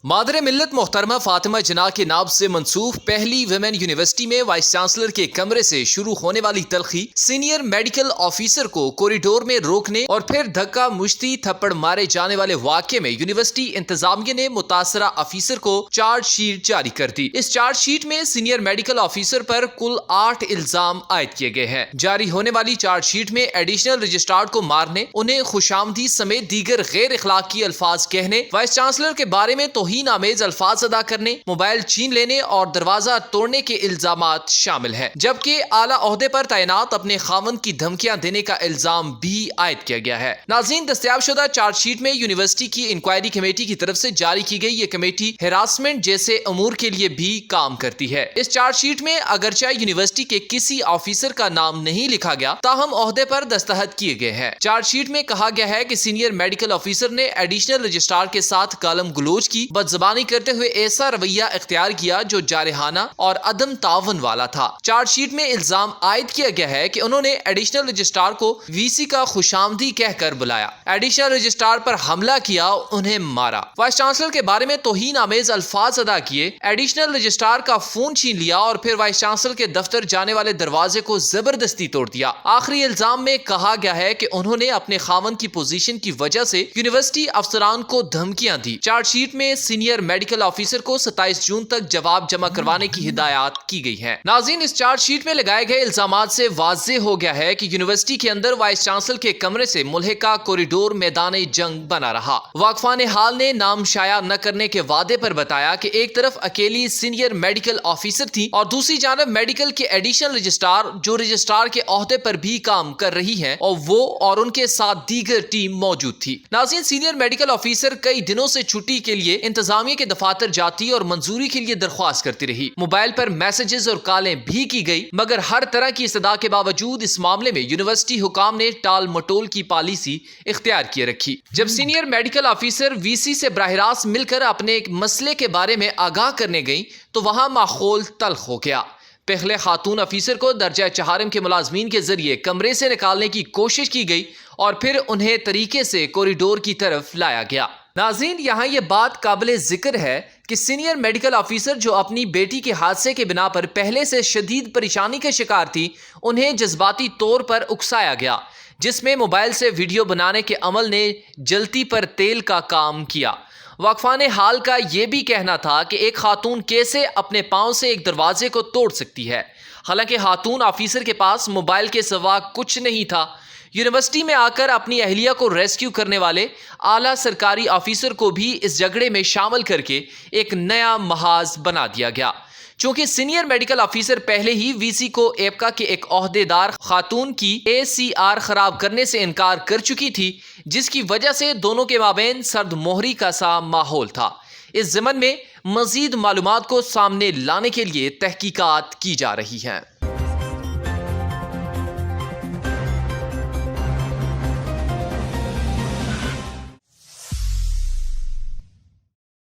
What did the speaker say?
مادر ملت محترمہ فاطمہ جناح کے نام سے منسوب پہلی ویمن یونیورسٹی میں وائس چانسلر کے کمرے سے شروع ہونے والی تلخی، سینئر میڈیکل آفیسر کو کوریڈور میں روکنے اور پھر دھکا مشتی تھپڑ مارے جانے والے واقعے میں یونیورسٹی انتظامیہ نے متاثرہ آفیسر کو چارج شیٹ جاری کر دی۔ اس چارج شیٹ میں سینئر میڈیکل آفیسر پر کل 8 الزام عائد کیے گئے ہیں۔ جاری ہونے والی چارج شیٹ میں ایڈیشنل رجسٹرار کو مارنے، انہیں خوشامدی سمیت دیگر غیر اخلاقی الفاظ کہنے، وائس چانسلر کے بارے میں توہین آمیز الفاظ ادا کرنے، موبائل چھین لینے اور دروازہ توڑنے کے الزامات شامل ہیں، جبکہ اعلیٰ عہدے پر تعینات اپنے خاوند کی دھمکیاں دینے کا الزام بھی عائد کیا گیا ہے۔ ناظرین، دستیاب شدہ چارج شیٹ میں یونیورسٹی کی انکوائری کمیٹی کی طرف سے جاری کی گئی یہ کمیٹی ہراسمنٹ جیسے امور کے لیے بھی کام کرتی ہے۔ اس چارج شیٹ میں اگرچہ یونیورسٹی کے کسی آفیسر کا نام نہیں لکھا گیا، تاہم عہدے پر دستخط کیے گئے ہیں۔ چارج شیٹ میں کہا گیا ہے کہ سینئر میڈیکل آفیسر نے ایڈیشنل رجسٹرار کے ساتھ گالم گلوچ کی، بدزبانی کرتے ہوئے ایسا رویہ اختیار کیا جو جارحانہ اور عدم تعاون والا تھا۔ چارج شیٹ میں الزام عائد کیا گیا ہے کہ انہوں نے ایڈیشنل رجسٹرار کو وی سی کا خوشامدی کہہ کر بلایا، ایڈیشنل رجسٹرار پر حملہ کیا، انہیں مارا، وائس چانسلر کے بارے میں توہین آمیز الفاظ ادا کیے، ایڈیشنل رجسٹرار کا فون چھین لیا اور پھر وائس چانسلر کے دفتر جانے والے دروازے کو زبردستی توڑ دیا۔ آخری الزام میں کہا گیا ہے کہ انہوں نے اپنے خاوند کی پوزیشن کی وجہ سے یونیورسٹی افسران کو دھمکیاں دی۔ چارج شیٹ میں سینئر میڈیکل آفیسر کو 27 جون تک جواب جمع کروانے کی ہدایات کی گئی ہیں۔ ناظرین، اس چارج شیٹ میں لگائے گئے الزامات سے واضح ہو گیا ہے کہ یونیورسٹی کے اندر وائس چانسلر کے کمرے سے ملحقہ کوریڈور میدان جنگ بنا رہا۔ واقفان حال نے نام شائع نہ کرنے کے وعدے پر بتایا کہ ایک طرف اکیلی سینئر میڈیکل آفیسر تھی اور دوسری جانب میڈیکل کے ایڈیشنل رجسٹرار جو رجسٹرار کے عہدے پر بھی کام کر رہی ہیں اور وہ اور ان کے ساتھ دیگر ٹیم موجود تھی۔ ناظرین، سینئر میڈیکل آفیسر کئی دنوں سے چھٹی کے لیے انتظامیہ کے دفاتر جاتی اور منظوری کے لیے درخواست کرتی رہی، موبائل پر میسجز اور کالیں بھی کی گئی، مگر ہر طرح کی استدعا کے باوجود اس معاملے میں یونیورسٹی حکام نے ٹال مٹول کی پالیسی اختیار کیے رکھی۔ جب سینئر میڈیکل آفیسر وی سی سے براہ راست مل کر اپنے ایک مسئلے کے بارے میں آگاہ کرنے گئی تو وہاں ماحول تلخ ہو گیا۔ پہلے خاتون آفیسر کو درجہ چہارم کے ملازمین کے ذریعے کمرے سے نکالنے کی کوشش کی گئی اور پھر انہیں طریقے سے کوریڈور کی طرف لایا گیا۔ ناظرین، یہاں یہ بات قابل ذکر ہے کہ سینئر میڈیکل آفیسر جو اپنی بیٹی کے حادثے کے بنا پر پہلے سے شدید پریشانی کا شکار تھی، انہیں جذباتی طور پر اکسایا گیا، جس میں موبائل سے ویڈیو بنانے کے عمل نے جلتی پر تیل کا کام کیا۔ واقفان حال کا یہ بھی کہنا تھا کہ ایک خاتون کیسے اپنے پاؤں سے ایک دروازے کو توڑ سکتی ہے، حالانکہ خاتون آفیسر کے پاس موبائل کے سوا کچھ نہیں تھا۔ یونیورسٹی میں آ کر اپنی اہلیہ کو ریسکیو کرنے والے اعلیٰ سرکاری آفیسر کو بھی اس جھگڑے میں شامل کر کے ایک نیا محاذ بنا دیا گیا۔ چونکہ سینئر میڈیکل آفیسر پہلے ہی وی سی کو ایپکا کے ایک عہدے دار خاتون کی ACR خراب کرنے سے انکار کر چکی تھی، جس کی وجہ سے دونوں کے مابین سرد مہری کا سا ماحول تھا۔ اس ضمن میں مزید معلومات کو سامنے لانے کے لیے تحقیقات کی جا رہی ہیں۔